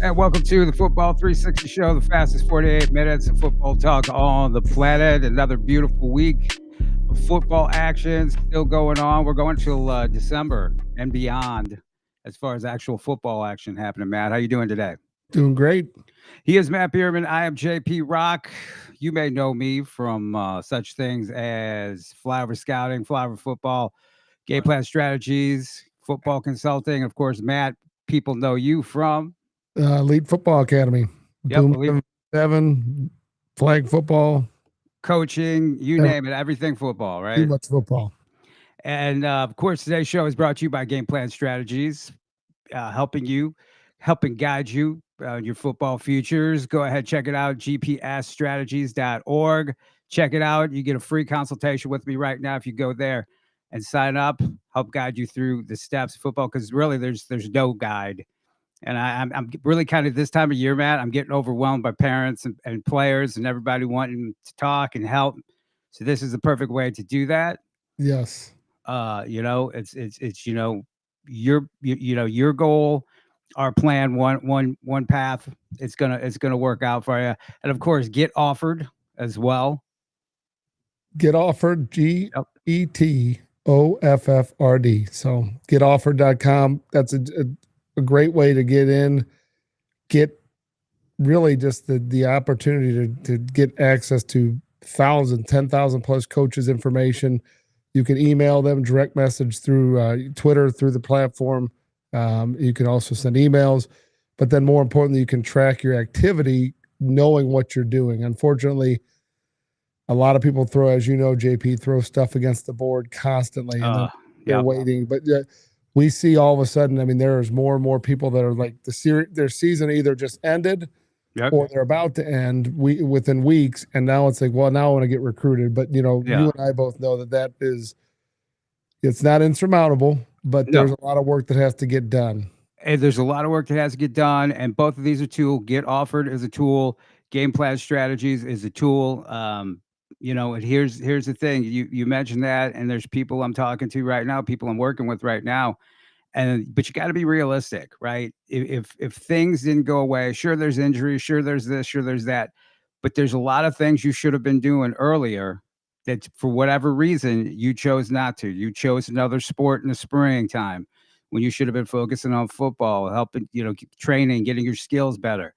And welcome to the Football 360 Show, the fastest 48 minutes of football talk on the planet. Another beautiful week of football action still going on. We're going till December and beyond as far as actual football action happening. Matt, how you doing today? Doing great. He is Matt Bierman. I am JP Rock. You may know me from such things as Flower Scouting, Flower Football, Game Plan Strategies, Football Consulting. Of course, Matt, people know you from Elite Football Academy, Yep, Boom 7, flag football, coaching, you name it, everything football, too right? much football. And of course, today's show is brought to you by Game Plan Strategies, helping guide you your football futures. Go ahead, check it out, gpsstrategies.org. Check it out. You get a free consultation with me right now if you go there and sign up. Help guide you through the steps of football because really there's no guide. And I'm really kind of this time of year, Matt, I'm getting overwhelmed by parents and players and everybody wanting to talk and help. So this is the perfect way to do that. Yes. It's your goal, our plan, one path. It's gonna work out for you. And of course, get offered as well. Get offered, Yep. GETOFFRD. So getoffered.com. That's a great way to get in, get really just the opportunity to get access to 10,000 plus coaches information. You can email them, direct message through Twitter, through the platform. You can also send emails, but then more importantly, you can track your activity, knowing what you're doing. Unfortunately, a lot of people throw, as you know, JP, throw stuff against the board constantly, and then they're waiting. But we see all of a sudden, I mean, there's more and more people that are like their season either just ended or they're about to end within weeks. And now it's like, well, now I want to get recruited. But, you and I both know that it's not insurmountable, but there's a lot of work that has to get done. And there's a lot of work that has to get done. And both of these are tools. Get offered as a tool. Game Plan Strategies is a tool. And here's the thing. You mentioned that, and there's people I'm talking to right now, people I'm working with right now. But you got to be realistic, right? If things didn't go away, sure, there's injuries, sure, there's this, sure, there's that, but there's a lot of things you should have been doing earlier that for whatever reason you chose not to. You chose another sport in the springtime when you should have been focusing on football, helping, training, getting your skills better.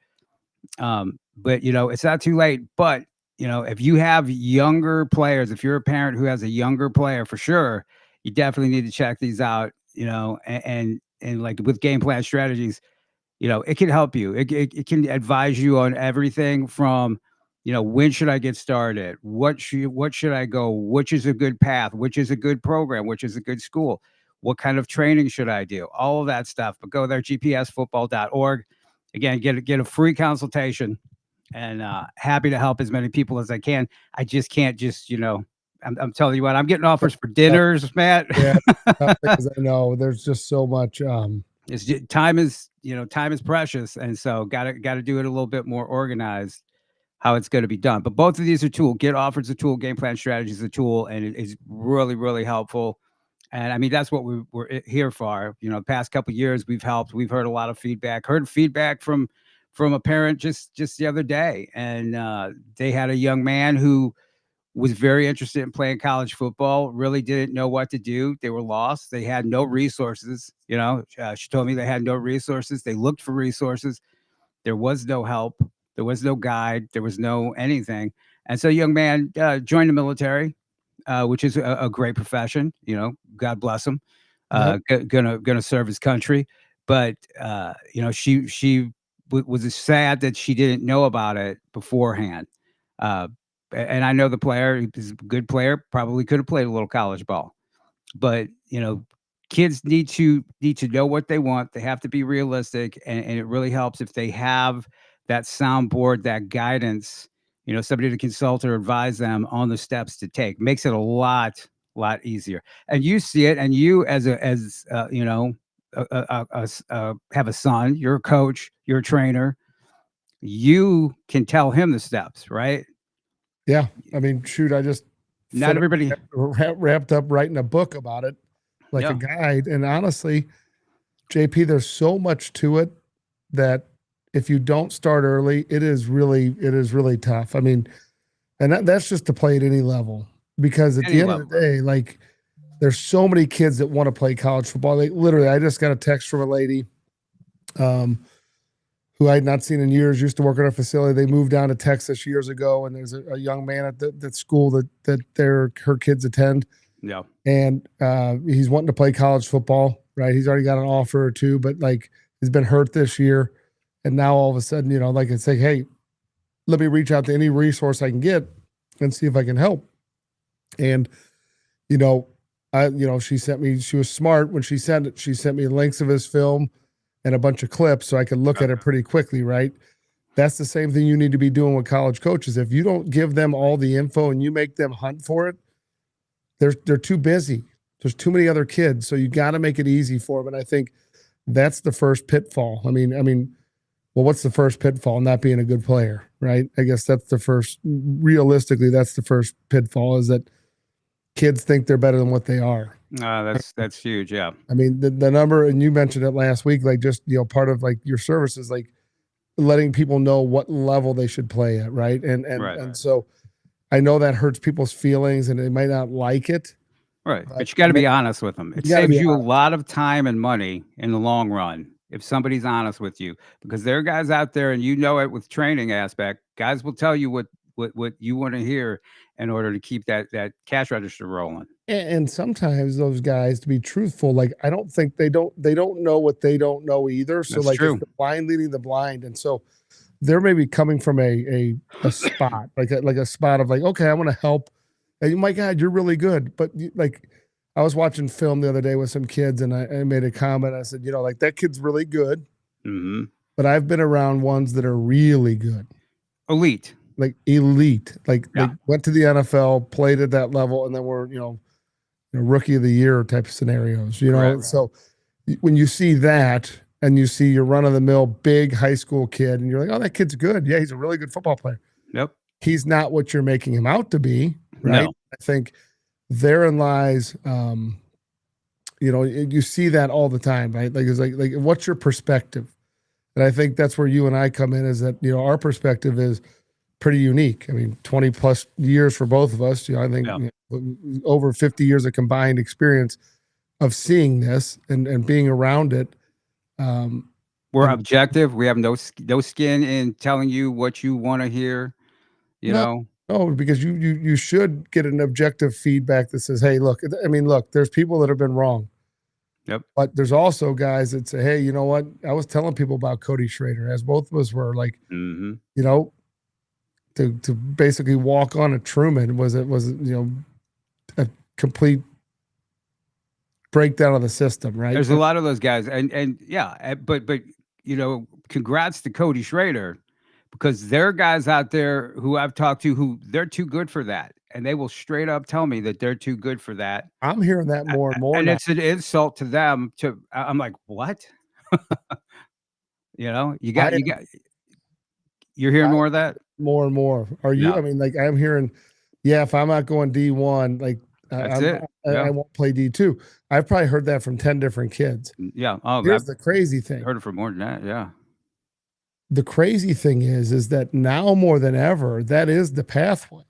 But it's not too late. But if you have younger players, if you're a parent who has a younger player, for sure, you definitely need to check these out. And like with Game Plan Strategies, it can help you. It can advise you on everything from, when should I get started? What should I go? Which is a good path? Which is a good program? Which is a good school? What kind of training should I do? All of that stuff. But go there, gpsfootball.org. Again, get a free consultation, and happy to help as many people as I can. I just can't I'm telling you what, I'm getting offers for dinners, Matt. Yeah, because I know there's just so much. Time is precious, and so got to do it a little bit more organized. How it's going to be done, but both of these are tool. Get offers a tool. Game Plan Strategies is a tool, and it is really, really helpful. And I mean, that's what we're here for. The past couple of years, we've helped. We've heard a lot of feedback. Heard feedback from a parent just the other day, and they had a young man who was very interested in playing college football, really didn't know what to do. They were lost. They had no resources. She told me they had no resources. They looked for resources. There was no help. There was no guide. There was no anything. And so young man joined the military, which is a great profession. God bless him. Gonna serve his country. But, she was sad that she didn't know about it beforehand. And I know the player, he's a good player, probably could have played a little college ball. But, kids need to know what they want. They have to be realistic. And it really helps if they have that soundboard, that guidance, somebody to consult or advise them on the steps to take. Makes it a lot easier. And you see it, and you have a son, you're a coach, you're a trainer, you can tell him the steps, right? Yeah. I mean, shoot, I just not everybody wrapped up writing a book about it, like a guide. And honestly, JP, there's so much to it that if you don't start early, it is really tough. I mean, and that's just to play at any level, because at Any the end level. of the day, like there's so many kids that want to play college football. Like literally, I just got a text from a lady who I had not seen in years, used to work at our facility. They moved down to Texas years ago, and there's a young man at that school that her kids attend, Yeah. and he's wanting to play college football. Right, he's already got an offer or two, but like he's been hurt this year, and now all of a sudden, like it's like, hey, let me reach out to any resource I can get and see if I can help. And she sent me. She was smart when she sent it. She sent me links of his film and a bunch of clips so I could look at it pretty quickly, right? That's the same thing you need to be doing with college coaches. If you don't give them all the info and you make them hunt for it, they're too busy. There's too many other kids, so you got to make it easy for them. And I think that's the first pitfall. I mean, well, what's the first pitfall? Not being a good player, right? I guess that's the first. Realistically, that's the first pitfall, is that kids think they're better than what they are. That's huge. Yeah. I mean, the number, and you mentioned it last week, like just, part of like your services, like letting people know what level they should play at. Right. And so I know that hurts people's feelings and they might not like it. Right. But you got to be honest with them. It saves you a lot of time and money in the long run if somebody's honest with you, because there are guys out there, and it with training aspect, guys will tell you what you want to hear in order to keep that cash register rolling. And sometimes those guys, to be truthful, like I don't think they don't know what they don't know either. So That's true. It's the blind leading the blind. And so they're maybe coming from a spot, like a spot of like, okay, I want to help. And my God, you're really good. But like I was watching film the other day with some kids, and I made a comment. I said, like that kid's really good. Mm-hmm. But I've been around ones that are really good. Elite. Like elite. Like went to the NFL, played at that level, and then were, rookie of the year type of scenarios, Right. So when you see that and you see your run of the mill big high school kid and you're like, oh, that kid's good. Yeah, he's a really good football player. Yep. He's not what you're making him out to be. Right. No. I think therein lies, you see that all the time, right? Like, it's like what's your perspective? And I think that's where you and I come in, is that, our perspective is pretty unique. I mean, 20 plus years for both of us, I think over 50 years of combined experience of seeing this and being around it. We're objective. We have no skin in telling you what you want to hear, know? No, because you should get an objective feedback that says, hey, look, there's people that have been wrong. Yep. But there's also guys that say, hey, you know what? I was telling people about Cody Schrader, as both of us were, like, mm-hmm. To basically walk on a Truman was a complete breakdown of the system, right? There's a lot of those guys, and yeah, but congrats to Cody Schrader, because there are guys out there who I've talked to who they're too good for that, and they will straight up tell me that they're too good for that. I'm hearing that more and more, and now. It's an insult to them. I'm like, what? You're hearing more of that. More and more. Are you? No. I'm hearing, if I'm not going D1, like I won't play D2. I've probably heard that from 10 different kids. Yeah. Oh, here's the crazy thing. Heard it from more than that. Yeah. The crazy thing is that now more than ever, that is the pathway.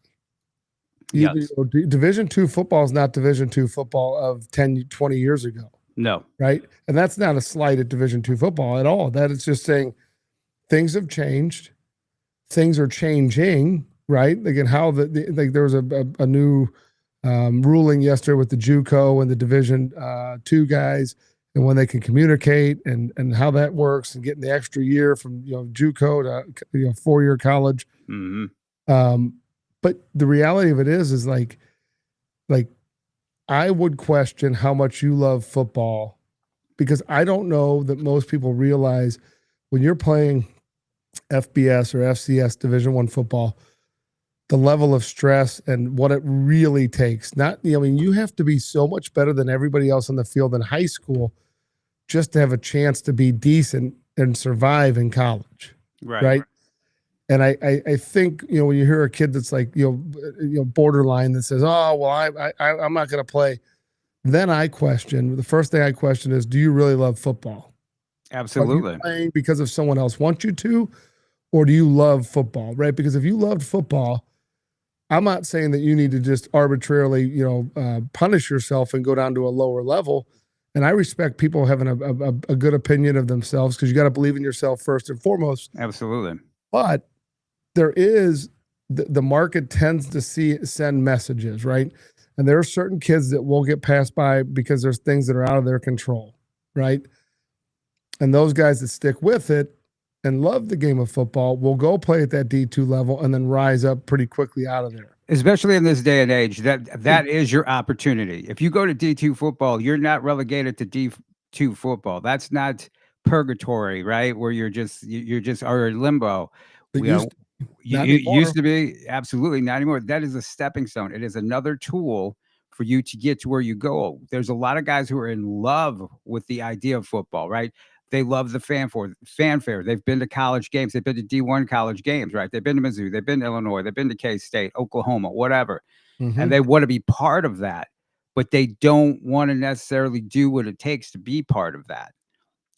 Yes. Division II football is not Division II football of 10, 20 years ago. No. Right. And that's not a slight at Division II football at all. That is just saying things have changed. Things are changing, right? Again, how there was a new ruling yesterday with the JUCO and the Division II guys, and when they can communicate and how that works, and getting the extra year from JUCO to 4-year college. Mm-hmm. But the reality of it is like I would question how much you love football, because I don't know that most people realize when you're playing FBS or FCS Division I football, the level of stress and what it really takes. You have to be so much better than everybody else on the field in high school just to have a chance to be decent and survive in college. Right. And I think, when you hear a kid that's like, borderline, that says, oh, well, I'm not going to play. Then the first thing I question is, do you really love football? Absolutely. Playing because if someone else wants you to, or do you love football, right? Because if you loved football, I'm not saying that you need to just arbitrarily, punish yourself and go down to a lower level. And I respect people having a good opinion of themselves because you got to believe in yourself first and foremost. Absolutely. But there is the market tends to send messages, right? And there are certain kids that will get passed by because there's things that are out of their control, right? And those guys that stick with it and love the game of football will go play at that D2 level and then rise up pretty quickly out of there. Especially in this day and age, that is your opportunity. If you go to D2 football, you're not relegated to D2 football. That's not purgatory, right? Where you're just are in limbo. It You know, not you anymore. used to be, absolutely not anymore. That is a stepping stone. It is another tool for you to get to where you go. There's a lot of guys who are in love with the idea of football, right? They love the fanfare. They've been to college games. They've been to D1 college games, right? They've been to Mizzou. They've been to Illinois. They've been to K-State, Oklahoma, whatever. And they want to be part of that, but they don't want to necessarily do what it takes to be part of that.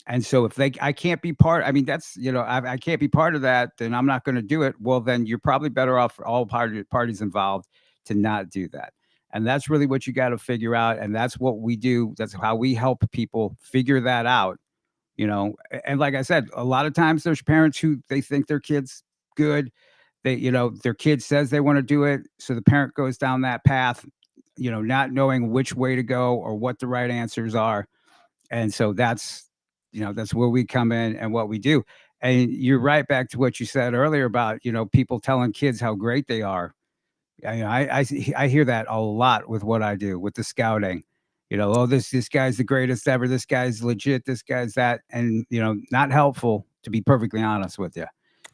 And so if I can't be part, I mean, that's, I can't be part of that, then I'm not going to do it. Well, then you're probably better off for all parties involved to not do that. And that's really what you got to figure out. And that's what we do. That's how we help people figure that out. And like I said, a lot of times there's parents who they think their kid's good. Their kid says they want to do it. So the parent goes down that path, not knowing which way to go or what the right answers are. And so that's where we come in and what we do. And you're right back to what you said earlier about, people telling kids how great they are. I hear that a lot with what I do with the scouting. Oh, this guy's the greatest ever. This guy's legit. This guy's that, and not helpful, to be perfectly honest with you.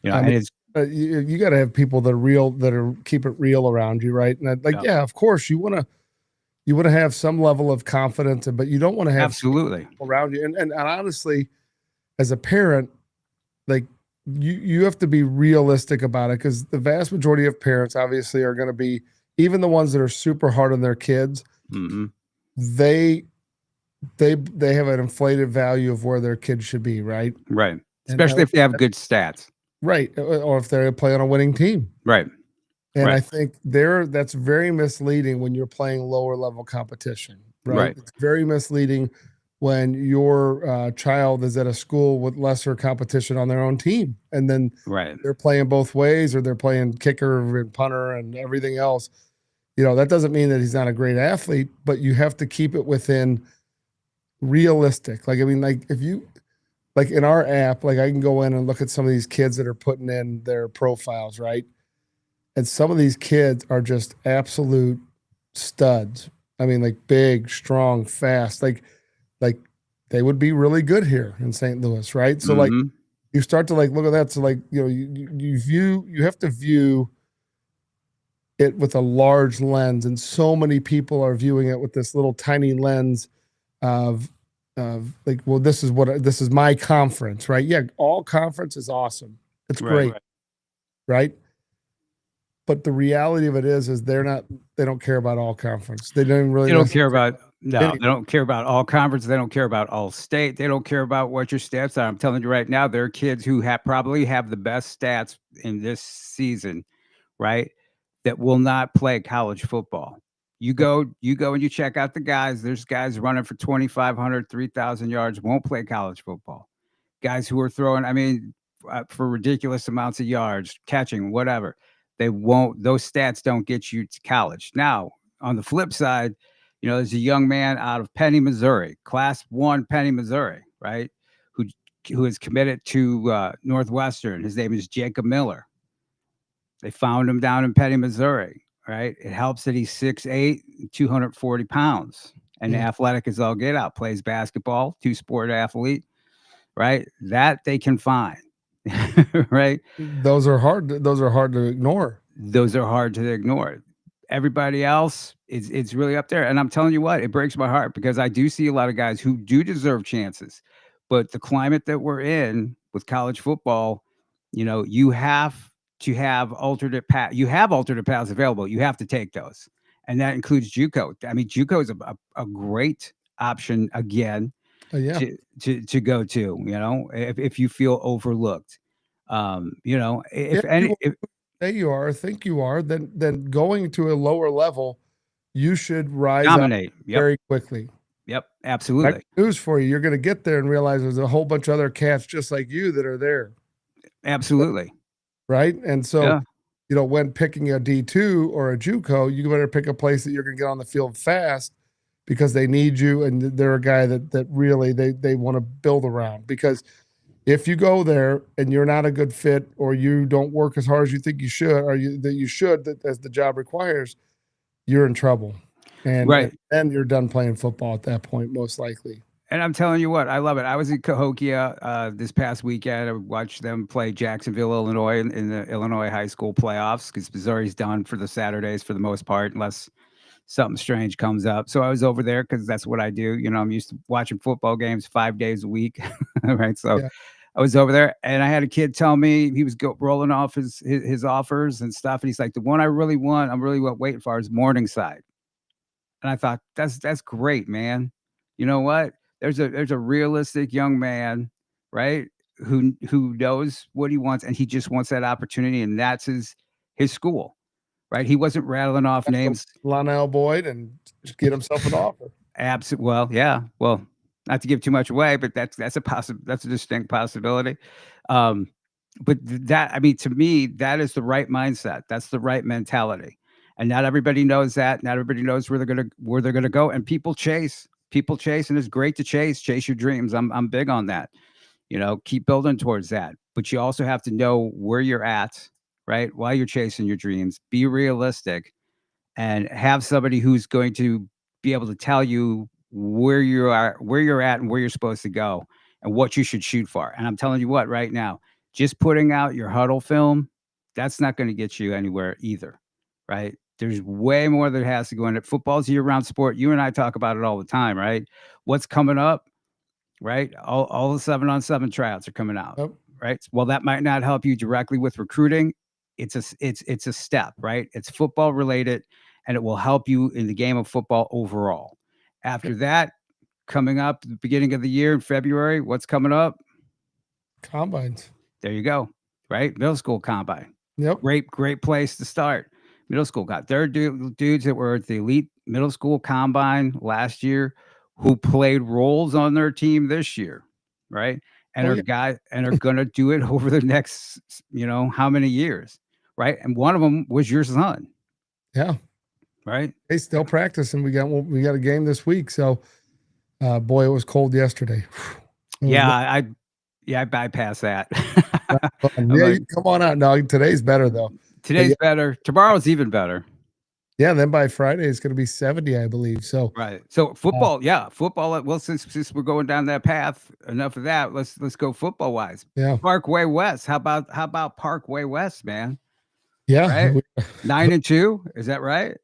And it's you got to have people that are real, keep it real around you, right? And yeah, of course you want to have some level of confidence, but you don't want to have absolutely around you. And honestly, as a parent, like you have to be realistic about it because the vast majority of parents obviously are going to be, even the ones that are super hard on their kids. Mm-hmm. They have an inflated value of where their kids should be, right? Right. Especially if they have good stats. Right. Or if they play on a winning team. Right. And I think that's very misleading when you're playing lower level competition, right? It's very misleading when your child is at a school with lesser competition on their own team. And then they're playing both ways, or they're playing kicker and punter and everything else. That doesn't mean that he's not a great athlete, but you have to keep it within realistic. If you, in our app, I can go in and look at some of these kids that are putting in their profiles, right? And some of these kids are just absolute studs. I mean, big, strong, fast, like they would be really good here in St. Louis, right? So you start to look at that. So you have to view it with a large lens, and so many people are viewing it with this little tiny lens of well, this is my conference, right? Yeah, all conference is awesome. It's great, right? But the reality of it is they don't care about all conference. They don't really. They don't care about they don't care about all conference. They don't care about all state. They don't care about what your stats are. I'm telling you right now, there are kids who probably have the best stats in this season, right? That will not play college football. You go and you check out the guys. There's guys running for 2,500, 3,000 yards, won't play college football. Guys who are throwing, for ridiculous amounts of yards, catching, whatever. They won't, those stats don't get you to college. Now, on the flip side, there's a young man out of Penny, Missouri, Class 1 Penny, Missouri, right? Who is committed to Northwestern. His name is Jacob Miller. They found him down in Petty, Missouri, right? It helps that he's 6'8", 240 pounds, and athletic as all get out, plays basketball, two-sport athlete, right? That they can find, right? Those are hard to ignore. Those are hard to ignore. Everybody else, it's really up there. And I'm telling you what, it breaks my heart because I do see a lot of guys who do deserve chances. But the climate that we're in with college football, you have to have alternate paths. You have alternate paths available. You have to take those. And that includes JUCO. I mean, JUCO is a great option again. Yeah. to go to, if you feel overlooked. If If you any if, say you are, or think you are, then going to a lower level, you should rise up dominate. Yep. very quickly. Yep. I Absolutely. got news for you. You're going to get there and realize there's a whole bunch of other cats just like you that are there. Absolutely. Right. And so, Yeah. when picking a D2 or a JUCO, you better pick a place that you're going to get on the field fast because they need you. And they're a guy that really they want to build around. Because if you go there and you're not a good fit, or you don't work as hard as you think you should, or that as the job requires, you're in trouble. And Right. then you're done playing football at that point, most likely. And I'm telling you what, I love it. I was in Cahokia this past weekend. I watched them play Jacksonville, Illinois, in the Illinois high school playoffs, because Missouri's done for the Saturdays for the most part, unless something strange comes up. So I was over there because that's what I do. I'm used to watching football games 5 days a week, right? So Yeah. I was over there, and I had a kid tell me he was rolling off his offers and stuff, and he's like, the one I really want, waiting for, is Morningside. And I thought, that's great, man. You know what? There's a realistic young man, right? Who knows what he wants, and he just wants that opportunity, and that's his school, right? He wasn't rattling off names. Lonnell Boyd, and just get himself an offer. Absolutely. Well, yeah. Well, not to give too much away, but that's a distinct possibility. But to me, that is the right mindset. That's the right mentality. And not everybody knows that. Not everybody knows where they're gonna go. And people chase, and it's great to chase your dreams. I'm big on that. Keep building towards that. But you also have to know where you're at, right? While you're chasing your dreams, be realistic, and have somebody who's going to be able to tell you where you're at, and where you're supposed to go, and what you should shoot for. And I'm telling you what, right now, just putting out your huddle film, that's not going to get you anywhere either, right? There's way more that has to go in it. Football's a year-round sport. You and I talk about it all the time, right? What's coming up, right? All the 7-on-7 tryouts are coming out, Yep. right? Well, that might not help you directly with recruiting. It's a step, right? It's football related, and it will help you in the game of football overall. After that, coming up at the beginning of the year in February, what's coming up? Combines. There you go, right? Middle school combine. Yep. Great place to start. Middle school got their dudes that were at the elite middle school combine last year, who played roles on their team this year, right? And Oh, are yeah. gonna do it over the next, how many years, right? And one of them was your son, Yeah. right? They still practicing. We got a game this week. So, boy, it was cold yesterday. Yeah, I bypassed that. I'm Yeah, like, come on out. No, today's better though. today's better. Tomorrow's even better. Yeah, then by Friday it's going to be 70, I believe. So, Right. So football, football. Well, since we're going down that path, enough of that. Let's go football wise. yeah, Parkway West. How about Parkway West, man? yeah, Right. 9-2. Is that right?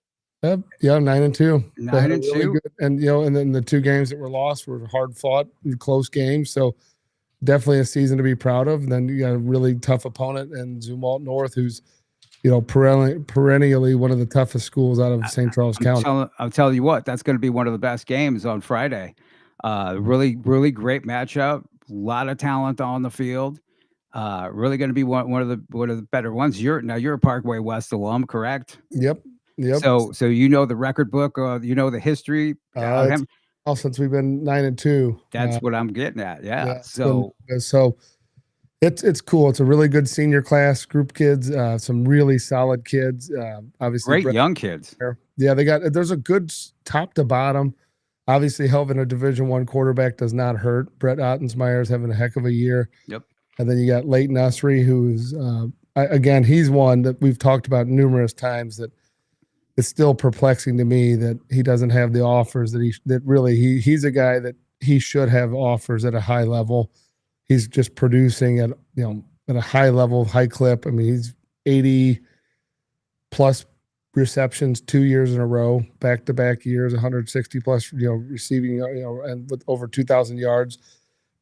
yeah, 9-2. They had a 9-2. really good, and then the two games that were lost were hard fought, close games. So definitely a season to be proud of. And then you got a really tough opponent in Zumwalt North, who's perennially one of the toughest schools out of St. Charles County. I'll tell you what. That's going to be one of the best games on Friday. Really, really great matchup. A lot of talent on the field. Really going to be one of the better ones. You're a Parkway West alum, correct? Yep. So the record book, the history. Since we've been 9-2. That's what I'm getting at. Yeah. So it's cool. It's a really good senior class, group kids, some really solid kids. Obviously, great young kids. Yeah, there's a good top to bottom. Obviously, having a Division I quarterback does not hurt. Brett Ottensmeyer is having a heck of a year. Yep. And then you got Leighton Usry, who's again, he's one that we've talked about numerous times. That it's still perplexing to me that he doesn't have the offers he's a guy that he should have offers at a high level. He's just producing at a high level, high clip. I mean, he's 80 plus receptions 2 years in a row, back-to-back years, 160 plus, receiving, and with over 2,000 yards.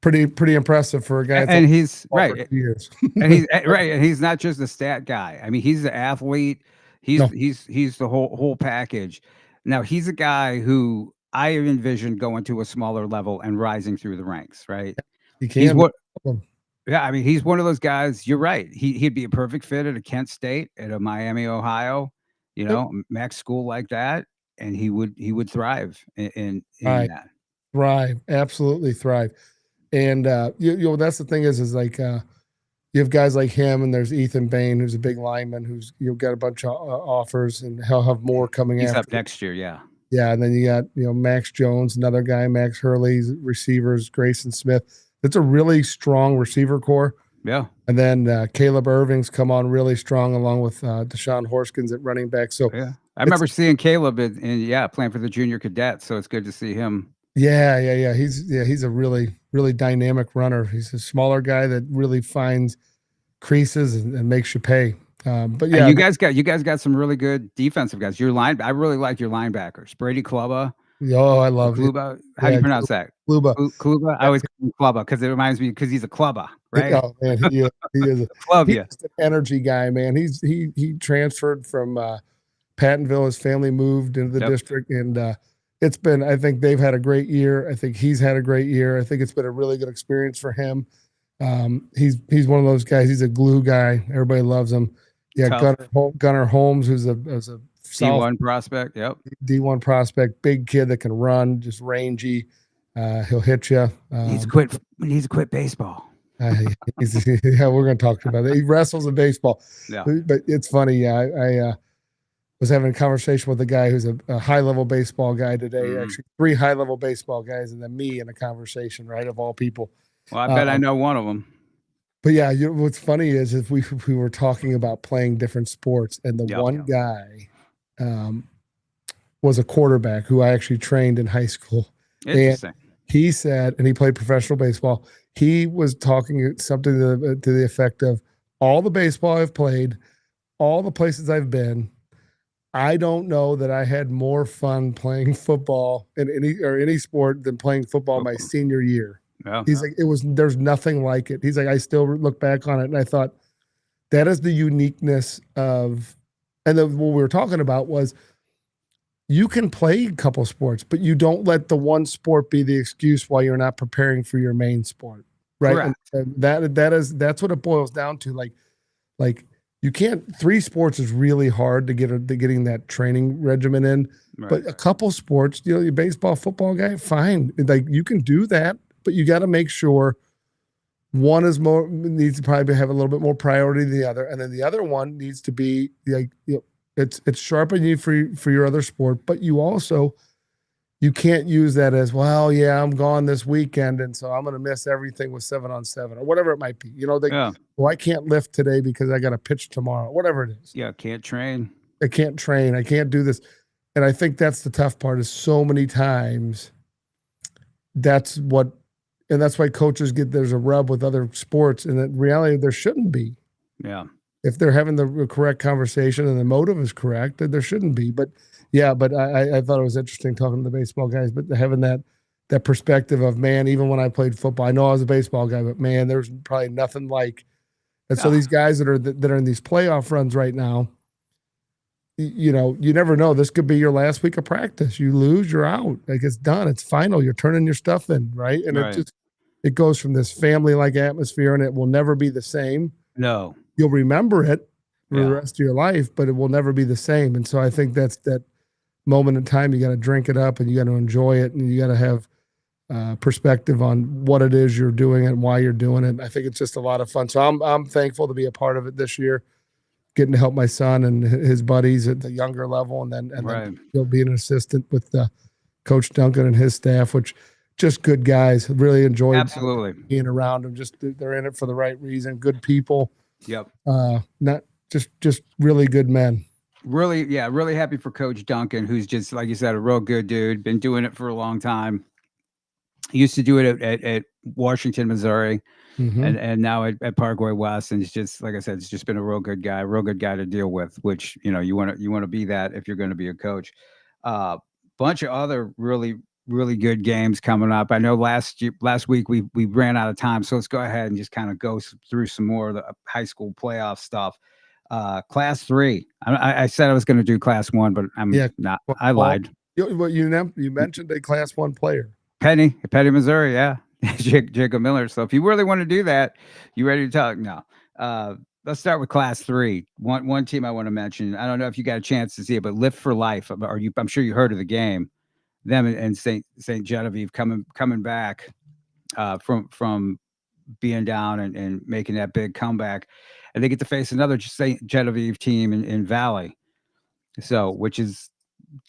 Pretty impressive for a guy. And he's right. Years. And he's right. And he's not just a stat guy. I mean, he's the athlete. He's the whole package. Now he's a guy who I envision going to a smaller level and rising through the ranks. Right? You He's can. what. Yeah, I mean, he's one of those guys. You're right. He'd be a perfect fit at a Kent State, at a Miami, Ohio, Mac school like that, and he would thrive in Right. that. Thrive. Absolutely thrive. And that's the thing is like you have guys like him, and there's Ethan Bain, who's a big lineman, who's got a bunch of offers, and he'll have more coming He's after. up next year. Yeah. Yeah, and then you got Max Jones, another guy, Max Hurley's receivers, Grayson Smith. It's a really strong receiver core. Yeah. And then Caleb Irving's come on really strong, along with Deshaun Horskins at running back. So Yeah. I remember seeing Caleb playing for the junior cadets. So it's good to see him. Yeah. He's a really, really dynamic runner. He's a smaller guy that really finds creases and makes you pay. But yeah, and you guys got some really good defensive guys. I really like your linebackers, Brady Kluba. Oh, I love it. Kluba. How do you pronounce that? Kluba. Kluba. I always call him Kluba because it reminds me because he's a Kluba, right? Oh man, he is a Club, he's an energy guy, man. He transferred from Pattonville. His family moved into the district, and it's been. I think they've had a great year. I think he's had a great year. I think it's been a really good experience for him. He's one of those guys. He's a glue guy. Everybody loves him. Yeah, Gunnar Holmes, who's a D1 prospect. Yep. D1 prospect, big kid that can run, just rangy. He'll hit you. He needs to quit baseball. Yeah, we're going to talk about it. He wrestles in baseball. Yeah. But it's funny. I was having a conversation with a guy who's a high-level baseball guy today. Actually, 3 high-level baseball guys, and then me in a conversation, right, of all people. Well, I bet I know one of them. But yeah, what's funny is if we were talking about playing different sports, and the one guy was a quarterback who I actually trained in high school. Interesting. And he said, and he played professional baseball. He was talking something to the effect of, all the baseball I've played, all the places I've been, I don't know that I had more fun playing football in any sport than playing football my senior year. Yeah. He's like, there's nothing like it. He's like, I still look back on it and I thought that is the uniqueness of, and then what we were talking about was, you can play a couple sports, but you don't let the one sport be the excuse why you're not preparing for your main sport. Right. And that's what it boils down to. Like you can't, 3 sports is really hard to getting that training regimen in, but a couple sports, your baseball, football guy, fine. Like you can do that, but you got to make sure one needs to probably have a little bit more priority than the other. And then the other one needs to be like, it's sharpening you for your other sport, but you can't use that as, well, yeah, I'm gone this weekend, and so I'm going to miss everything with 7-on-7 or whatever it might be. Well, I can't lift today because I got to pitch tomorrow, whatever it is. Yeah, can't train. I can't train. I can't do this. And I think that's the tough part, is so many times that's why coaches there's a rub with other sports, and in reality there shouldn't be. Yeah. If they're having the correct conversation and the motive is correct, then there shouldn't be. But yeah, I thought it was interesting talking to the baseball guys, but having that perspective of, man, even when I played football, I know I was a baseball guy, but man, there's probably nothing like. And so these guys that are in these playoff runs right now, you never know. This could be your last week of practice. You lose, you're out. Like, it's done. It's final. You're turning your stuff in, right? And it goes from this family-like atmosphere, and it will never be the same. No. You'll remember it for the rest of your life, but it will never be the same. And so I think that's that moment in time. You got to drink it up, and you got to enjoy it, and you got to have perspective on what it is you're doing and why you're doing it. I think it's just a lot of fun. So I'm thankful to be a part of it this year, getting to help my son and his buddies at the younger level, and then being an assistant with Coach Duncan and his staff, which just good guys. Really enjoyed being around them. Just they're in it for the right reason. Good people. Yep. Not just really good men. Really happy for Coach Duncan, who's just, like you said, a real good dude. Been doing it for a long time. He used to do it at Washington, Missouri, and now at Parkway West. And it's just, like I said, it's just been a real good guy to deal with. Which you want to be that if you're going to be a coach. Bunch of other really good games coming up. I know last week we ran out of time, so let's go ahead and just kind of go through some more of the high school playoff stuff. Class 3. I said I was going to do Class 1, but I'm not. I lied. You mentioned a Class 1 player. Penny, Missouri, yeah. Jacob Miller. So if you really want to do that, you ready to talk? No. Let's start with Class 3. One team I want to mention. I don't know if you got a chance to see it, but Lift for Life. I'm sure you heard of the game. Them and Saint Genevieve coming back from being down and making that big comeback, and they get to face another Saint Genevieve team in Valley. So, which is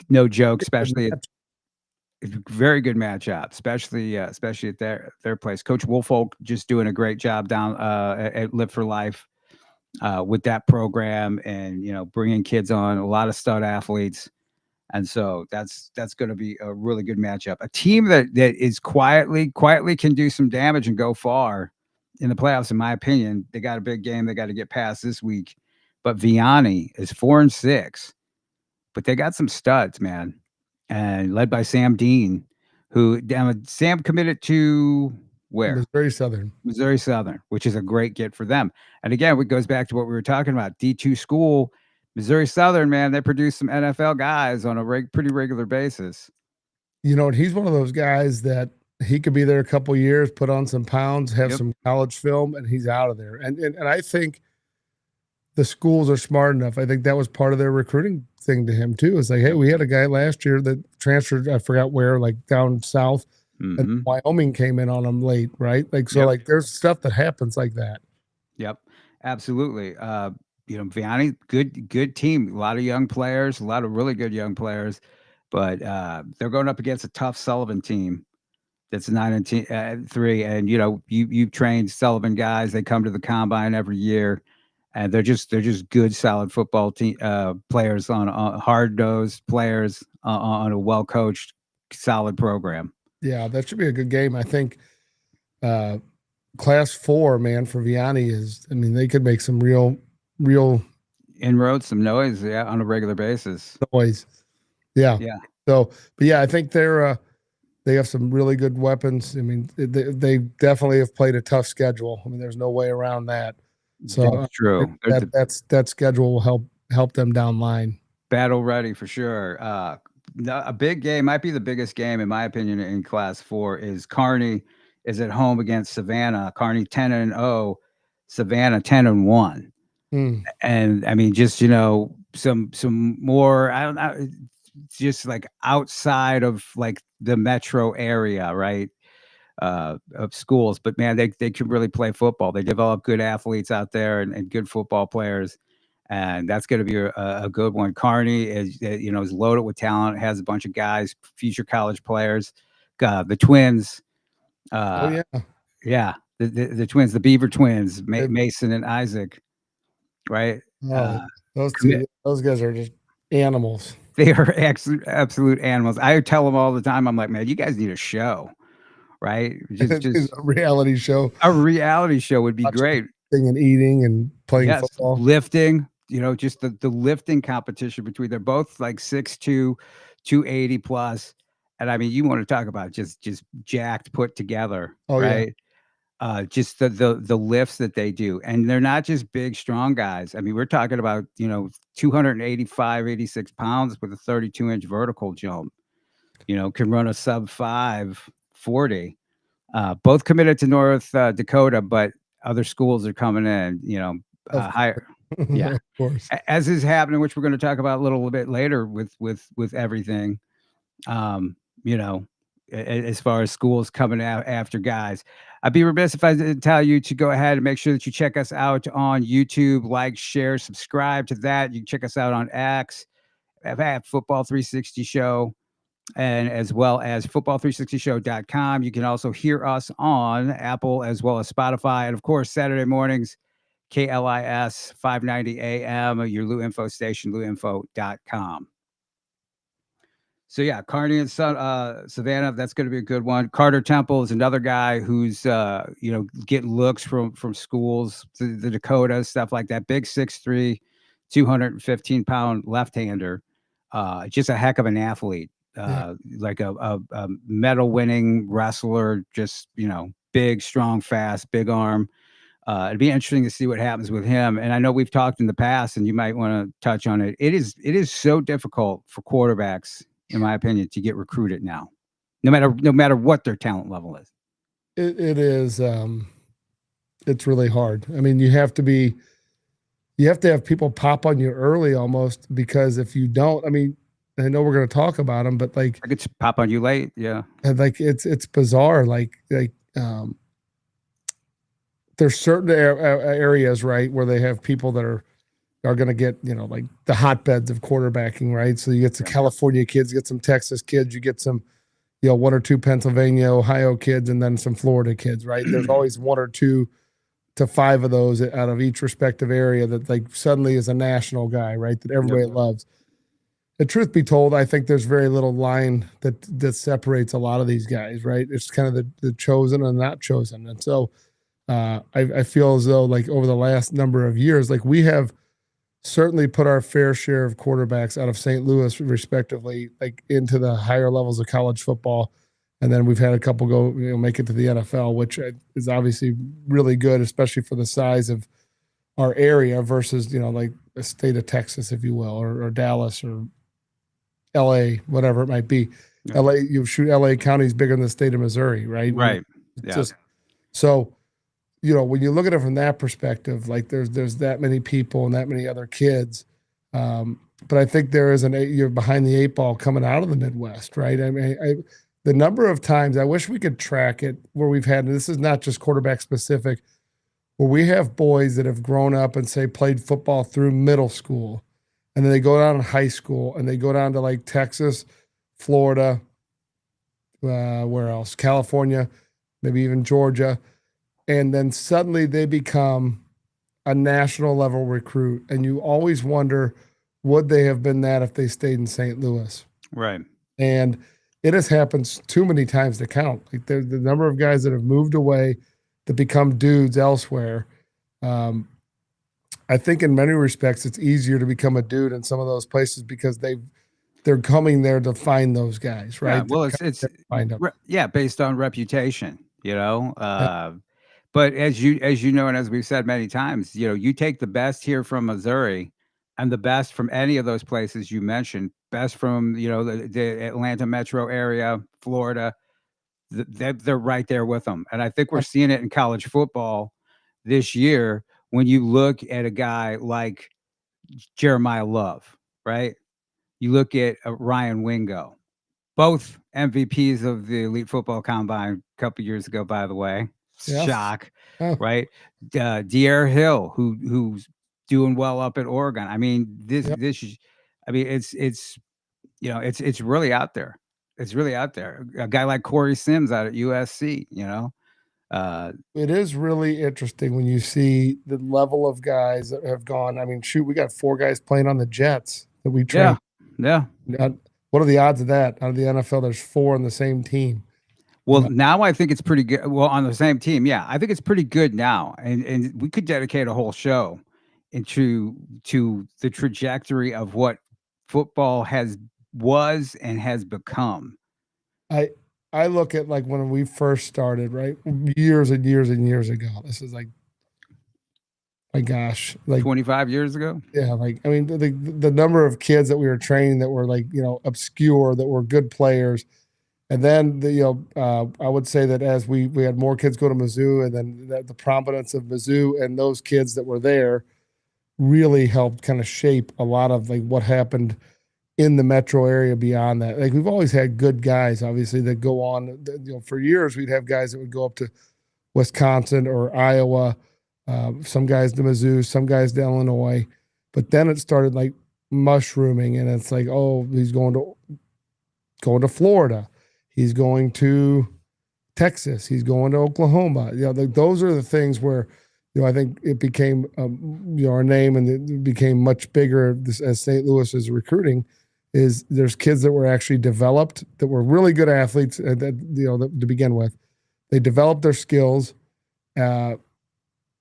no joke, especially very good matchup, especially at their place. Coach Woolfolk just doing a great job down at Live for Life with that program, and bringing kids on, a lot of stud athletes, and so that's going to be a really good matchup. A team that is quietly can do some damage and go far in the playoffs, in my opinion. They got a big game they got to get past this week, but Vianney is 4-6, but they got some studs, man, and led by Sam Dean, who Sam committed to where? Missouri Southern, which is a great get for them. And again, it goes back to what we were talking about. D2 school, Missouri Southern, man, they produce some NFL guys on a pretty regular basis. And he's one of those guys that he could be there a couple years, put on some pounds, have some college film, and he's out of there. And I think the schools are smart enough. I think that was part of their recruiting thing to him too. It's like, hey, we had a guy last year that transferred, I forgot where, like down south, and Wyoming came in on him late, right? Like, so like there's stuff that happens like that. Yep, absolutely. Vianney, good team, a lot of young players, a lot of really good young players, but they're going up against a tough Sullivan team that's 9-3, and you've trained Sullivan guys. They come to the combine every year, and they're just good, solid football team players, on hard-nosed players on a well-coached, solid program. Yeah, that should be a good game. I think Class 4, man, for Vianney is, I mean, they could make some real inroads, some noise, on a regular basis. Noise. Yeah. So, but yeah, I think they have some really good weapons. I mean, they definitely have played a tough schedule. I mean, there's no way around that. So that's true. That schedule will help them down line. Battle ready for sure. A big game, might be the biggest game in my opinion in Class 4, is Kearney is at home against Savannah. Kearney 10-0, Savannah 10-1. And I mean, just some more, I don't know, just like outside of like the metro area, right? Of schools, but man, they can really play football. They develop good athletes out there and good football players, and that's going to be a good one. Kearney is loaded with talent, has a bunch of guys, future college players. The twins, the twins, the Beaver twins, Mason and Isaac, right? Those guys are just animals. They are absolute animals. I tell them all the time, I'm like, man, you guys need a show. Right, just a reality show. A reality show would be great. And eating and playing football, lifting. Just the lifting competition between. They're both like 6'2", 280 plus, and I mean, you want to talk about just jacked, put together, right? Yeah. Just the lifts that they do, and they're not just big, strong guys. I mean, we're talking about 285, 86 pounds with a 32-inch vertical jump. Can run a sub 5 40. Both committed to North Dakota, but other schools are coming in, higher. Yeah, of course. As is happening, which we're going to talk about a little bit later with everything. As far as schools coming out after guys. I'd be remiss if I didn't tell you to go ahead and make sure that you check us out on YouTube, like, share, subscribe to that. You can check us out on X at Football 360 Show, and as well as football360show.com. You can also hear us on Apple as well as Spotify. And of course, Saturday mornings, KLIS 590 AM, your Lou Info station, louinfo.com. So yeah, Kearney and Savannah, that's going to be a good one. Carter Temple is another guy who's getting looks from schools, the Dakotas, stuff like that. Big 6'3", 215-pound left-hander, just a heck of an athlete. Like a medal winning wrestler, just big, strong, fast, big arm. It'd be interesting to see what happens with him. And I know we've talked in the past, and you might want to touch on it. It is so difficult for quarterbacks in my opinion, to get recruited now, no matter what their talent level is. It is. It's really hard. I mean, you have to have people pop on you early almost, because if you don't, I mean, I know we're going to talk about them, but like I could pop on you late. Yeah. And like it's bizarre. There's certain areas, right, where they have people that are going to get, like the hotbeds of quarterbacking, right? So you get some California kids, you get some Texas kids, you get some, one or two Pennsylvania, Ohio kids, and then some Florida kids, right? There's always 1 or 2 to 5 of those out of each respective area that like suddenly is a national guy, right? That everybody loves. The truth be told, I think there's very little line that separates a lot of these guys, right? It's kind of the chosen and not chosen. And so I feel as though like over the last number of years, like we have certainly put our fair share of quarterbacks out of St. Louis, respectively, like into the higher levels of college football. And then we've had a couple go, make it to the NFL, which is obviously really good, especially for the size of our area versus, like the state of Texas, if you will, or Dallas or LA, whatever it might be. Yeah. LA County is bigger than the state of Missouri, right? Right. Yeah. So, when you look at it from that perspective, like there's that many people and that many other kids. But I think there is you're behind the 8 ball coming out of the Midwest, right? I mean, the number of times, I wish we could track it where we've had, and this is not just quarterback specific, where we have boys that have grown up and say played football through middle school, and then they go down to high school and they go down to like Texas, Florida, where else? California, maybe even Georgia. And then suddenly they become a national level recruit. And you always wonder, would they have been that if they stayed in St. Louis? Right. And it has happened too many times to count. Like the number of guys that have moved away to become dudes elsewhere. I think in many respects, it's easier to become a dude in some of those places because they're coming there to find those guys, right? Yeah, well, it's based on reputation, But as you know, and as we've said many times, you take the best here from Missouri and the best from any of those places you mentioned, best from, the Atlanta metro area, Florida, they're right there with them. And I think we're seeing it in college football this year when you look at a guy like Jeremiah Love, right? You look at Ryan Wingo, both MVPs of the Elite Football Combine a couple years ago, by the way. Yes. Shock, right? De'Aaron Hill, who's doing well up at Oregon. I mean, it's really out there. It's really out there. A guy like Corey Sims out at USC, It is really interesting when you see the level of guys that have gone. I mean, shoot, we got 4 guys playing on the Jets that we trained. Yeah. What are the odds of that? Out of the NFL, there's 4 on the same team. Well, now I think it's pretty good. Well, on the same team, yeah, I think it's pretty good now, and we could dedicate a whole show to the trajectory of what football was and has become. I look at like when we first started, right, years and years and years ago. This is like, my gosh, like 25 years ago. Yeah, like I mean, the number of kids that we were training that were like obscure, that were good players. And then I would say that as we had more kids go to Mizzou, and then the prominence of Mizzou and those kids that were there really helped kind of shape a lot of like what happened in the metro area beyond that. Like we've always had good guys, obviously, that go on. For years we'd have guys that would go up to Wisconsin or Iowa, some guys to Mizzou, some guys to Illinois, but then it started like mushrooming, and it's like, oh, he's going to Florida. He's going to Texas. He's going to Oklahoma. Those are the things where, I think it became, our name, and it became much bigger as St. Louis is recruiting. Is there's kids that were actually developed that were really good athletes to begin with. They developed their skills, and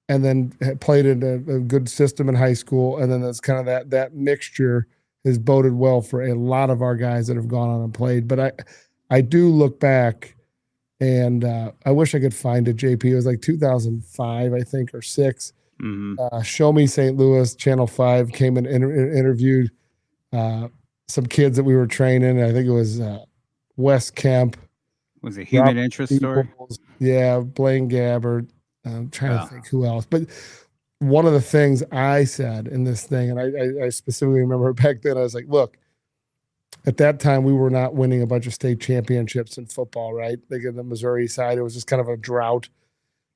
then played in a good system in high school, and then that's kind of that mixture has boded well for a lot of our guys that have gone on and played. But I do look back, and I wish I could find it, JP. It was like 2005, I think, or 6. Mm-hmm. Show Me St. Louis, Channel 5 came and interviewed some kids that we were training. I think it was West Kemp. Was it human Robert interest story? Peoples, yeah, Blaine Gabbard. I'm trying Yeah. to think who else. But one of the things I said in this thing, and I specifically remember back then, I was like, look, at that time, we were not winning a bunch of state championships in football, right? Like in the Missouri side, it was just kind of a drought.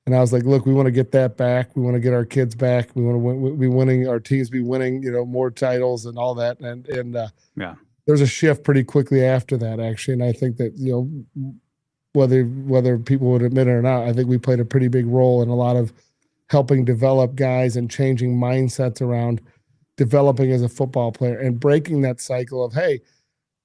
And I was like, look, we want to get that back. We want to get our kids back. We want to be winning, our teams be winning, more titles and all that. And Yeah. there's a shift pretty quickly after that, actually. And I think that, whether people would admit it or not, I think we played a pretty big role in a lot of helping develop guys and changing mindsets around developing as a football player and breaking that cycle of, hey,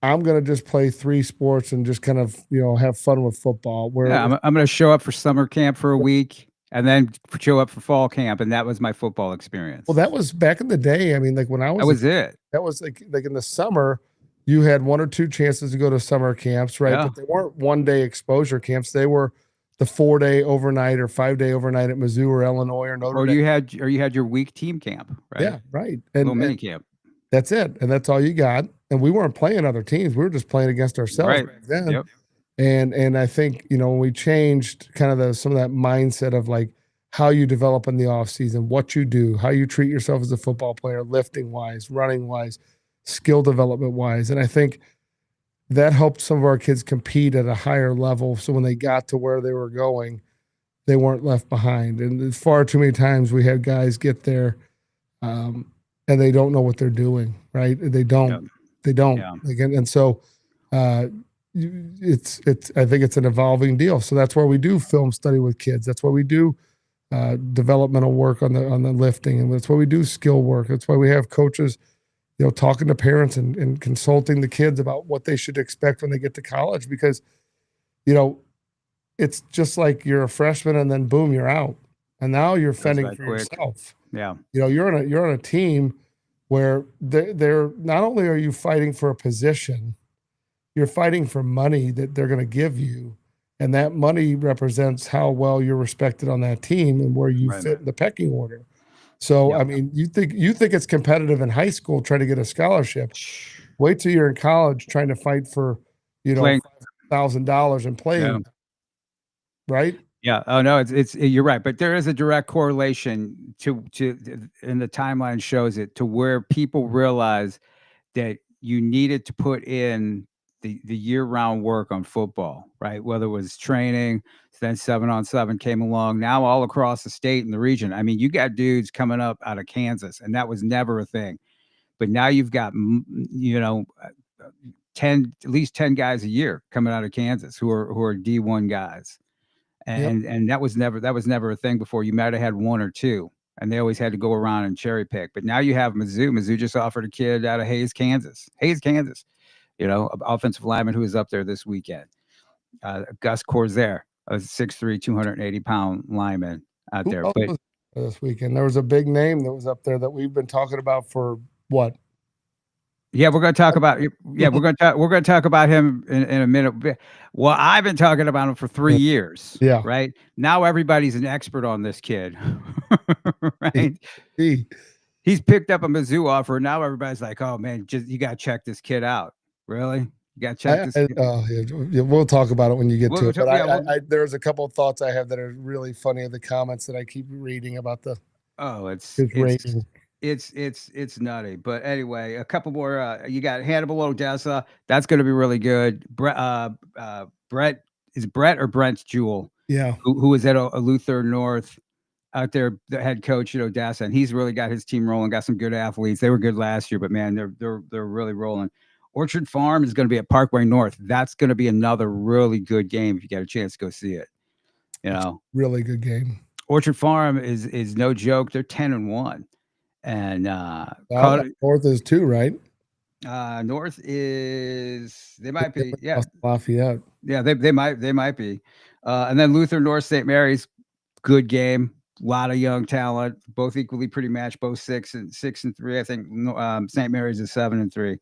I'm going to just play 3 sports and just kind of, have fun with football. Where Yeah, I'm going to show up for summer camp for a week and then show up for fall camp. And that was my football experience. Well, that was back in the day. I mean, like when I was, that was it. That was like in the summer, you had 1 or 2 chances to go to summer camps, right? Yeah. But they weren't 1-day exposure camps. They were the 4-day overnight or 5-day overnight at Mizzou or Illinois or Notre Dame. You had your week team camp, right? Yeah, right. Little mini camp. That's it. And that's all you got. And we weren't playing other teams. We were just playing against ourselves back then. Yep. And I think, when we changed kind of some of that mindset of like how you develop in the off season, what you do, how you treat yourself as a football player, lifting wise, running wise, skill development wise. And I think that helped some of our kids compete at a higher level. So when they got to where they were going, they weren't left behind. And far too many times we had guys get there and they don't know what they're doing, right? They don't. Yep. They don't. Yeah. And so it's I think it's an evolving deal. So that's why we do film study with kids. That's why we do developmental work on the lifting, and that's why we do skill work. That's why we have coaches, talking to parents and consulting the kids about what they should expect when they get to college, because it's just like you're a freshman and then boom, you're out, and now you're fending for yourself. Yeah. You're on a team where they're not only are you fighting for a position, you're fighting for money that they're going to give you. And that money represents how well you're respected on that team and where you fit in the pecking order. So, Yep. I mean, you think it's competitive in high school trying to get a scholarship. Wait till you're in college trying to fight for, $5,000 and playing. Yeah. Right? Yeah. Oh no, it's you're right, but there is a direct correlation to and the timeline shows it, to where people realize that you needed to put in the year-round work on football, right? Whether it was training, then 7-on-7 came along. Now all across the state and the region. I mean, you got dudes coming up out of Kansas, and that was never a thing. But now you've got 10, at least 10 guys a year coming out of Kansas who are D1 guys. And that was never a thing before. You might have had 1 or 2, and they always had to go around and cherry pick. But now you have Mizzou. Mizzou just offered a kid out of Hayes, Kansas, offensive lineman who was up there this weekend. Gus Corsair, a 6'3", 280-pound lineman out there. But this weekend there was a big name that was up there that we've been talking about for what? Yeah, we're going to talk about. Yeah, we're going to talk about him in a minute. Well, I've been talking about him for 3 years. Yeah. Right now, everybody's an expert on this kid. Right. He's picked up a Mizzou offer. Now everybody's like, "Oh man, you got to check this kid out." Really, you got to check this. Yeah, we'll talk about it when you get to it. But there's a couple of thoughts I have that are really funny in the comments that I keep reading about the. Oh, his rating. It's nutty. But anyway, a couple more. You got Hannibal Odessa. That's going to be really good. Brett or Brent Jewell? Yeah. Who is at a Luther North out there, the head coach at Odessa, and he's really got his team rolling. Got some good athletes. They were good last year, but man, they're really rolling. Orchard Farm is going to be at Parkway North. That's going to be another really good game if you get a chance to go see it. Really good game. Orchard Farm is no joke. They're 10-1. And North is 2, right? North is, they might be, yeah. Lafayette. Yeah, they might be. And then Luther North St. Mary's, good game. A lot of young talent, both equally pretty matched, both 6-3. I think St. Mary's is 7-3.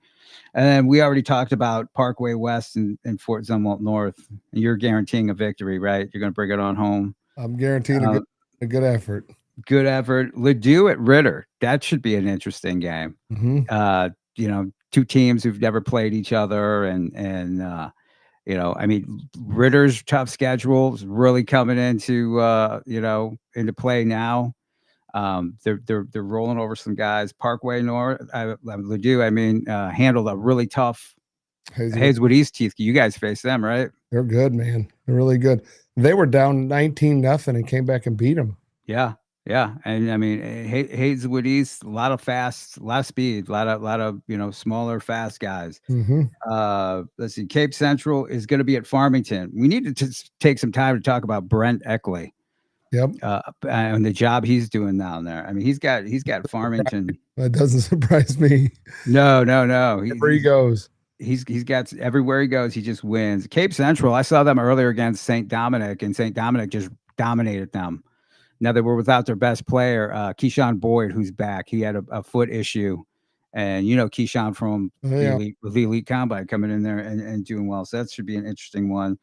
And then we already talked about Parkway West and Fort Zumwalt North. You're guaranteeing a victory, right? You're going to bring it on home. I'm guaranteeing a good effort. Good effort. Ladue at Ritter. That should be an interesting game. Mm-hmm. two teams who've never played each other, and I mean, Ritter's tough schedule is really coming into into play now. They're rolling over some guys. Parkway North, Ladue, handled a really tough Hazelwood East teeth. You guys face them, right? They're good, man. They're really good. They were down 19-0 and came back and beat them. Yeah, yeah, and I mean, Hazelwood East, a lot of fast, a lot of speed, a lot of smaller, fast guys. Mm-hmm. Let's see, Cape Central is going to be at Farmington. We need to just take some time to talk about Brent Eckley. Yep. And the job he's doing down there. I mean, he's got Farmington. That doesn't surprise me. No. Wherever he goes. He's got everywhere he goes, he just wins. Cape Central, I saw them earlier against St. Dominic, and St. Dominic just dominated them. Now they were without their best player, Keyshawn Boyd, who's back. He had a foot issue. And Keyshawn from the elite combine coming in there and doing well. So that should be an interesting one.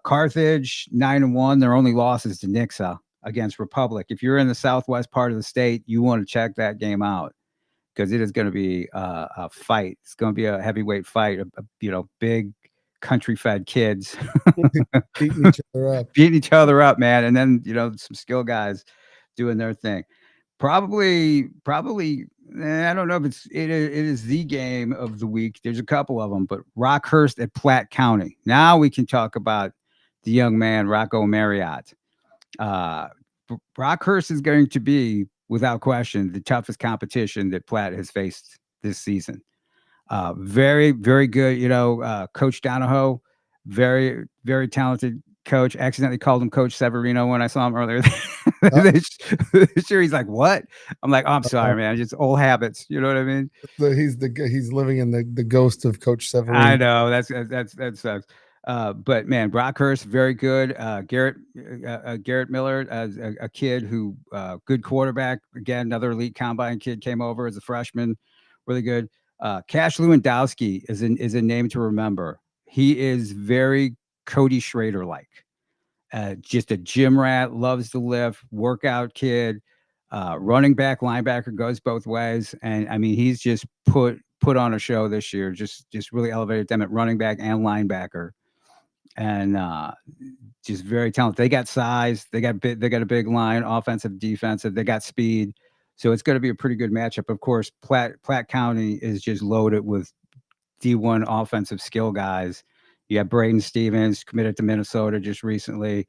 Carthage 9-1. Their only loss is to Nixa against Republic. If you're in the southwest part of the state, you want to check that game out, because it is going to be a fight. It's going to be a heavyweight fight. Big country-fed kids beating each other up, man. And then some skill guys doing their thing. Probably. I don't know if it is the game of the week. There's a couple of them, but Rockhurst at Platte County. Now we can talk about the young man, Rocco Marriott. Rockhurst is going to be, without question, the toughest competition that Platte has faced this season. Very, very good. Coach Donahoe, very, very talented coach. Accidentally called him Coach Severino when I saw him earlier. Sure, he's like, what? I'm like, oh, I'm sorry, man. Just old habits. You know what I mean? He's living in the ghost of Coach Severino. I know that sucks. But man, Brockhurst, very good. Garrett Miller, a kid who good quarterback. Again, another elite combine kid, came over as a freshman, really good. Cash Lewandowski is a name to remember. He is very Cody Schrader like. Just a gym rat, loves to lift, workout kid, running back, linebacker, goes both ways. And I mean, he's just put on a show this year, just really elevated them at running back and linebacker. And just very talented. They got size, they got a big line, offensive, defensive, they got speed. So it's going to be a pretty good matchup. Of course, Platte County is just loaded with D1 offensive skill guys. You have Braden Stevens, committed to Minnesota just recently.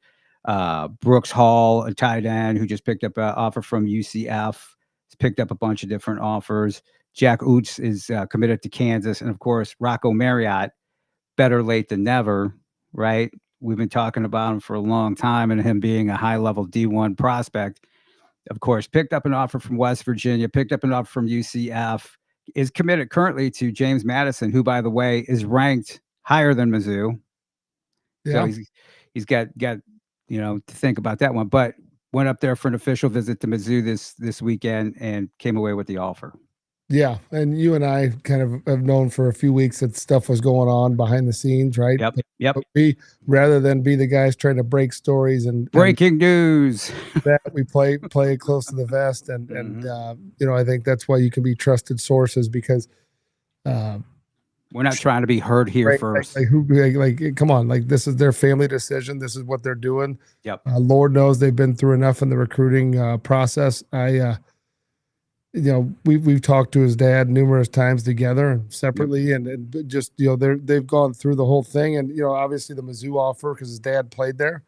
Brooks Hall, a tight end who just picked up an offer from UCF. He's picked up a bunch of different offers. Jack Oots is committed to Kansas. And, of course, Rocco Marriott, better late than never, right? We've been talking about him for a long time, and him being a high-level D1 prospect. Of course, picked up an offer from West Virginia, picked up an offer from UCF, is committed currently to James Madison, who, by the way, is ranked higher than Mizzou. Yeah. So he's got to think about that one. But went up there for an official visit to Mizzou this weekend and came away with the offer. Yeah, and you and I kind of have known for a few weeks that stuff was going on behind the scenes, right? Yep. But we, rather than be the guys trying to break stories and breaking news, that we play it close to the vest, and I think that's why you can be trusted sources, because we're not trying to be heard here first. Come on, this is their family decision. This is what they're doing. Yep. Lord knows they've been through enough in the recruiting process. We've talked to his dad numerous times together and separately, and just they've gone through the whole thing, and obviously the Mizzou offer, because his dad played there,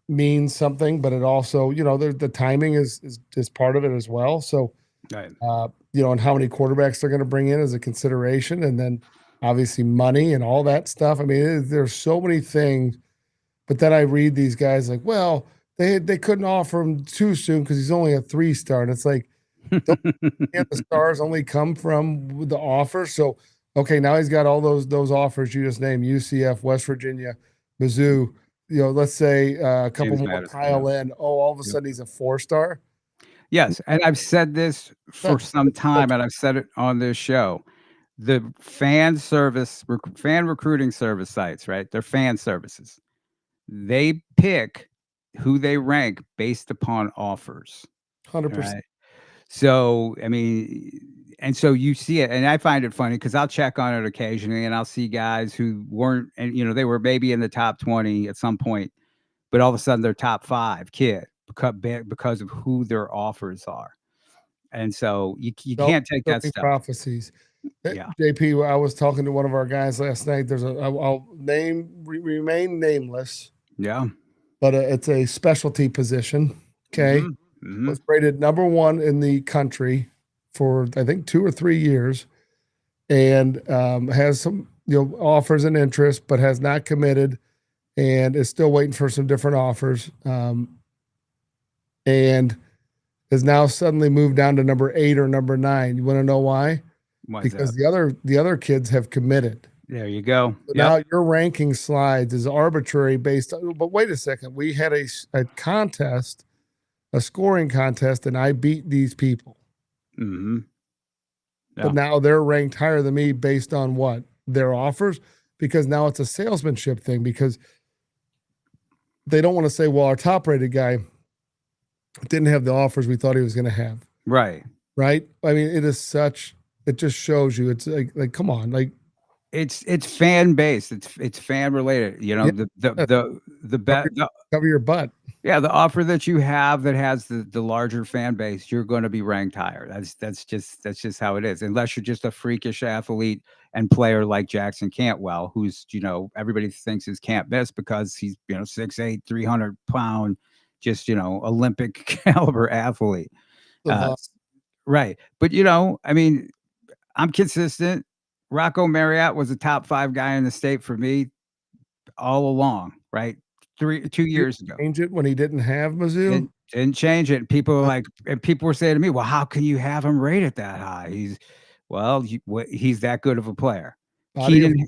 means something, but it also the timing is part of it as well. So, right. And how many quarterbacks they're going to bring in as a consideration, and then obviously money and all that stuff. I mean, there's so many things. But then I read these guys like, well, they couldn't offer him too soon because he's only a 3-star, and it's like, the stars only come from the offer. So, okay, now he's got all those offers you just named: UCF, West Virginia, Mizzou. Let's say a couple James more Madison, pile in. Oh, all of a sudden he's a 4-star. Yes, and I've said this for some time, and I've said it on this show. The fan recruiting service sites, right? They're fan services. They pick who they rank based upon offers. 100%. So, I mean, and so you see it, and I find it funny because I'll check on it occasionally, and I'll see guys who weren't, and they were maybe in the top 20 at some point, but all of a sudden they're top 5 kid because of who their offers are, and so you can't take that Self-fulfilling stuff. prophecies. Yeah, JP, I was talking to one of our guys last night. I'll remain nameless, yeah, but it's a specialty position. Okay. Was rated number 1 in the country for I think 2 or 3 years, and has some offers and interest, but has not committed, and is still waiting for some different offers, and has now suddenly moved down to number 8 or number 9. You want to know why? Why is Because that? the other kids have committed. There you go. So Yep. now your ranking slides is arbitrary based on. But wait a second, we had a contest, a scoring contest, and I beat these people. Mm-hmm. Yeah. But now they're ranked higher than me based on what? Their offers? Because now it's a salesmanship thing, because they don't want to say, well, our top rated guy didn't have the offers we thought he was going to have. Right. Right. I mean, it just shows you. It's like, come on, like it's fan based. It's fan related. Yeah. Cover your butt. Yeah, the offer that you have that has the larger fan base, you're going to be ranked higher. That's just how it is. Unless you're just a freakish athlete and player like Jackson Cantwell, who's everybody thinks is can't miss because he's 6'8", 300-pound, just Olympic caliber athlete. Right, but I mean, I'm consistent. Rocco Marriott was a top 5 guy in the state for me all along. Right. 2 years ago. Change it when he didn't have Mizzou. Didn't change it. People were saying to me, "Well, how can you have him rated that high?" He's that good of a player. Keenan,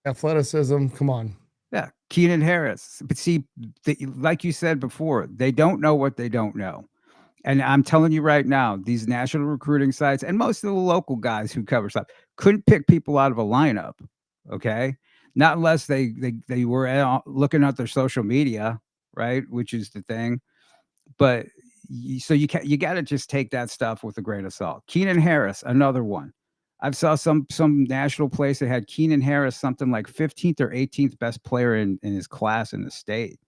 athleticism. Come on. Yeah, Keenan Harris. But see, like you said before, they don't know what they don't know. And I'm telling you right now, these national recruiting sites and most of the local guys who cover stuff couldn't pick people out of a lineup. Okay. Not unless they were looking at their social media, right? Which is the thing. But you got to just take that stuff with a grain of salt. Keenan Harris, another one. I've saw some national place that had Keenan Harris something like 15th or 18th best player in his class in the state.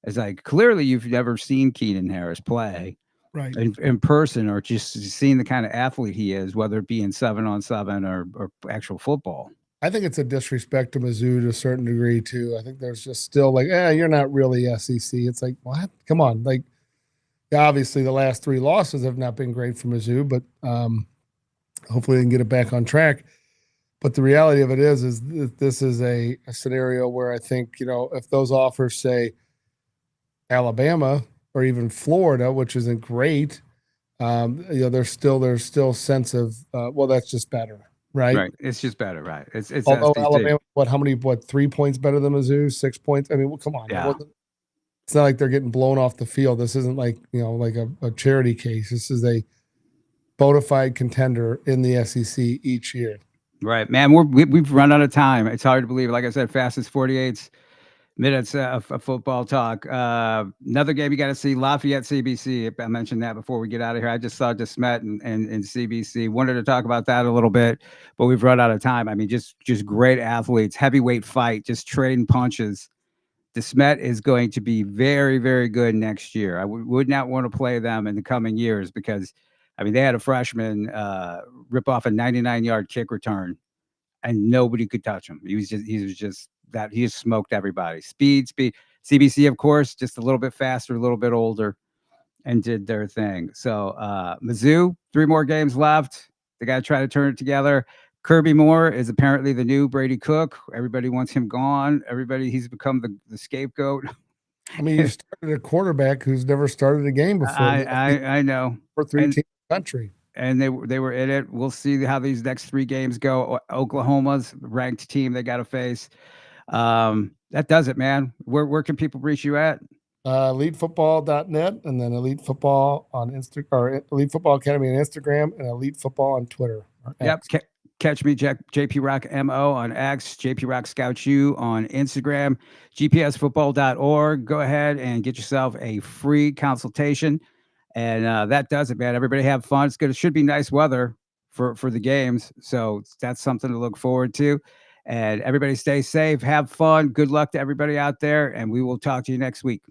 It's like, clearly you've never seen Keenan Harris play. Right. In person, or just seeing the kind of athlete he is, whether it be in 7-on-7 or actual football. I think it's a disrespect to Mizzou to a certain degree too. I think there's just still like, you're not really SEC. It's like, what? Come on. Like, obviously the last 3 losses have not been great for Mizzou, but hopefully they can get it back on track. But the reality of it is this is a scenario where I think, if those offers say Alabama or even Florida, which isn't great, there's still sense of well, that's just better, right? Right, it's just better, right? It's although SEC. Alabama, how many 3 points better than Mizzou? 6 points. I mean, well, come on, yeah. It's not like they're getting blown off the field. This isn't like like a charity case. This is a bona fide contender in the SEC each year. Right, man. We've run out of time. It's hard to believe. Like I said, fastest 48 minutes of football talk. Another game you got to see, Lafayette CBC. I mentioned that before we get out of here. I just saw DeSmet and CBC. Wanted to talk about that a little bit, but we've run out of time. I mean, just great athletes, heavyweight fight, just trading punches. DeSmet is going to be very, very good next year. I would not want to play them in the coming years because, I mean, they had a freshman rip off a 99-yard kick return, and nobody could touch him. He was just that he just smoked everybody. Speed. CBC, of course, just a little bit faster, a little bit older, and did their thing. So Mizzou, 3 more games left. They got to try to turn it together. Kirby Moore is apparently the new Brady Cook. Everybody wants him gone. He's become the scapegoat. I mean, you started a quarterback who's never started a game before. I know. For 3 teams in the country. And they were in it. We'll see how these next 3 games go. Oklahoma's ranked team they got to face. That does it, man. Where can people reach you at? EliteFootball.net, and then Elite Football on Instagram, or Elite Football Academy on Instagram, and Elite Football on Twitter. Yep. Catch me, JP Rock MO on X, JP Rock Scout U on Instagram, gpsfootball.org. Go ahead and get yourself a free consultation. And that does it, man. Everybody have fun. It should be nice weather for the games. So that's something to look forward to. And everybody stay safe, have fun. Good luck to everybody out there, and we will talk to you next week.